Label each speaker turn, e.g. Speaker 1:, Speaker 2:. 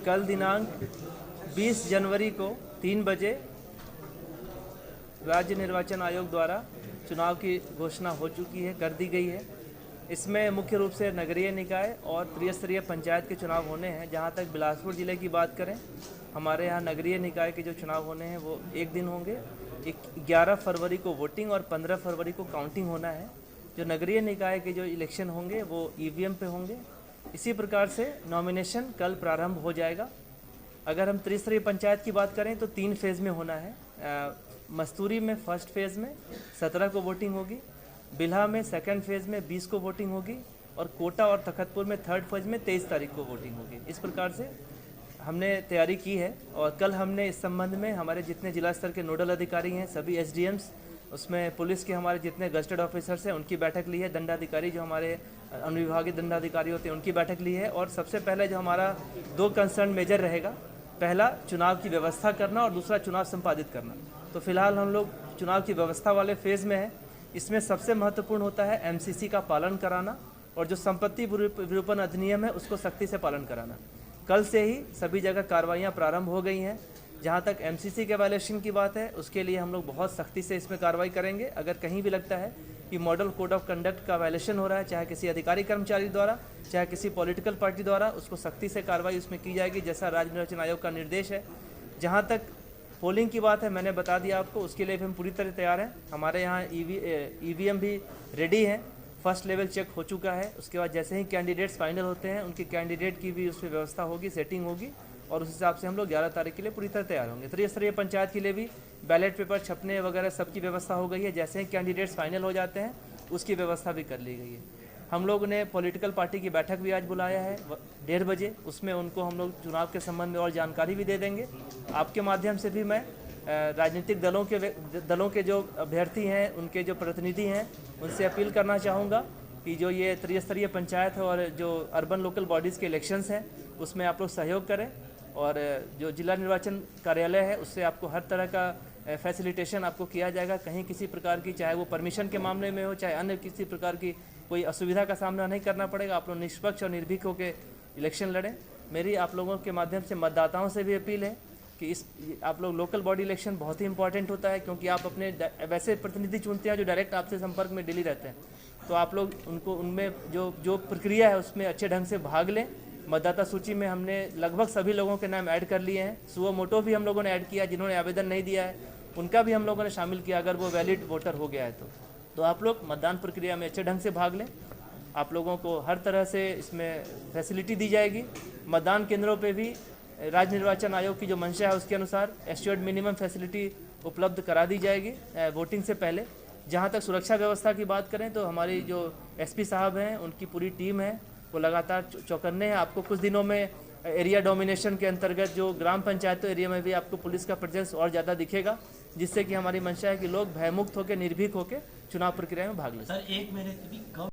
Speaker 1: कल दिनांक 20 जनवरी को 3 बजे राज्य निर्वाचन आयोग द्वारा चुनाव की घोषणा हो चुकी है, कर दी गई है। इसमें मुख्य रूप से नगरीय निकाय और त्रिस्तरीय पंचायत के चुनाव होने हैं। जहां तक बिलासपुर ज़िले की बात करें, हमारे यहाँ नगरीय निकाय के जो चुनाव होने हैं वो एक दिन होंगे। 11 फरवरी को वोटिंग और 15 फरवरी को काउंटिंग होना है। जो नगरीय निकाय के जो इलेक्शन होंगे वो ईवीएम पे होंगे। इसी प्रकार से नॉमिनेशन कल प्रारंभ हो जाएगा। अगर हम त्रिस्तरीय पंचायत की बात करें तो 3 फेज़ में होना है। मस्तूरी में फर्स्ट फेज़ में 17 को वोटिंग होगी, बिल्हा में सेकंड फेज़ में 20 को वोटिंग होगी और कोटा और तखतपुर में थर्ड फेज़ में 23 तारीख को वोटिंग होगी। इस प्रकार से हमने तैयारी की है और कल हमने इस संबंध में हमारे जितने जिला स्तर के नोडल अधिकारी हैं, सभी एसडीएम्स, उसमें पुलिस के हमारे जितने गजटेड ऑफिसर्स हैं उनकी बैठक ली है। दंडाधिकारी जो हमारे अनुविभागीय दंडाधिकारी होते हैं उनकी बैठक ली है। और सबसे पहले जो हमारा 2 कंसर्न मेजर रहेगा, पहला चुनाव की व्यवस्था करना और दूसरा चुनाव संपादित करना। तो फिलहाल हम लोग चुनाव की व्यवस्था वाले फेज़ में हैं। इसमें सबसे महत्वपूर्ण होता है एमसीसी का पालन कराना और जो संपत्ति विरूपण अधिनियम है उसको सख्ती से पालन कराना। कल से ही सभी जगह कार्रवाइयाँ प्रारंभ हो गई हैं। जहाँ तक एमसीसी के वायलेशन की बात है उसके लिए हम लोग बहुत सख्ती से इसमें कार्रवाई करेंगे। अगर कहीं भी लगता है कि मॉडल कोड ऑफ कंडक्ट का वायलेशन हो रहा है, चाहे किसी अधिकारी कर्मचारी द्वारा, चाहे किसी पॉलिटिकल पार्टी द्वारा, उसको सख्ती से कार्रवाई उसमें की जाएगी, जैसा राज्य निर्वाचन आयोग का निर्देश है। जहाँ तक पोलिंग की बात है, मैंने बता दिया आपको, उसके लिए भी हम पूरी तरह तैयार हैं। हमारे यहाँ ईवीएम भी रेडी है, फर्स्ट लेवल चेक हो चुका है। उसके बाद जैसे ही कैंडिडेट्स फाइनल होते हैं उनके कैंडिडेट की भी उसमें व्यवस्था होगी, सेटिंग होगी और उस हिसाब से हम लोग 11 तारीख के लिए पूरी तरह तैयार होंगे। त्रिस्तरीय पंचायत के लिए भी बैलेट पेपर छपने वगैरह सबकी व्यवस्था हो गई है। जैसे ही कैंडिडेट्स फाइनल हो जाते हैं उसकी व्यवस्था भी कर ली गई है। हम लोग ने पॉलिटिकल पार्टी की बैठक भी आज बुलाया है 1:30 बजे। उसमें उनको हम लोग चुनाव के संबंध में और जानकारी भी दे देंगे। आपके माध्यम से भी मैं राजनीतिक दलों के जो अभ्यर्थी हैं, उनके जो प्रतिनिधि हैं, उनसे अपील करना चाहूँगा कि जो ये त्रिस्तरीय पंचायत है और जो अर्बन लोकल बॉडीज़ के इलेक्शंस हैं उसमें आप लोग सहयोग करें और जो जिला निर्वाचन कार्यालय है उससे आपको हर तरह का फैसिलिटेशन आपको किया जाएगा। कहीं किसी प्रकार की, चाहे वो परमिशन के मामले में हो, चाहे अन्य किसी प्रकार की कोई असुविधा का सामना नहीं करना पड़ेगा। आप लोग निष्पक्ष और निर्भीक होकर इलेक्शन लड़ें। मेरी आप लोगों के माध्यम से मतदाताओं से भी अपील है कि आप लोग लोकल बॉडी इलेक्शन बहुत ही इंपॉर्टेंट होता है, क्योंकि आप अपने वैसे प्रतिनिधि चुनते हैं जो डायरेक्ट आपसे संपर्क में डेली रहते हैं। तो आप लोग उनमें जो प्रक्रिया है उसमें अच्छे ढंग से भाग लें। मतदाता सूची में हमने लगभग सभी लोगों के नाम ऐड कर लिए हैं। सुओ मोटो भी हम लोगों ने ऐड किया, जिन्होंने आवेदन नहीं दिया है उनका भी हम लोगों ने शामिल किया, अगर वो वैलिड वोटर हो गया है तो आप लोग मतदान प्रक्रिया में अच्छे ढंग से भाग लें। आप लोगों को हर तरह से इसमें फैसिलिटी दी जाएगी। मतदान केंद्रों पे भी राज्य निर्वाचन आयोग की जो मंशा है उसके अनुसार एश्योर्ड मिनिमम फैसिलिटी उपलब्ध करा दी जाएगी वोटिंग से पहले। जहाँ तक सुरक्षा व्यवस्था की बात करें तो हमारी जो एसपी साहब हैं उनकी पूरी टीम है, वो लगातार चौकन्ने हैं। आपको कुछ दिनों में एरिया डोमिनेशन के अंतर्गत जो ग्राम पंचायतों एरिया में भी आपको पुलिस का प्रेजेंस और ज़्यादा दिखेगा, जिससे कि हमारी मंशा है कि लोग भयमुक्त होकर, निर्भीक होकर चुनाव प्रक्रिया में भाग लें।
Speaker 2: सर, 1 महीने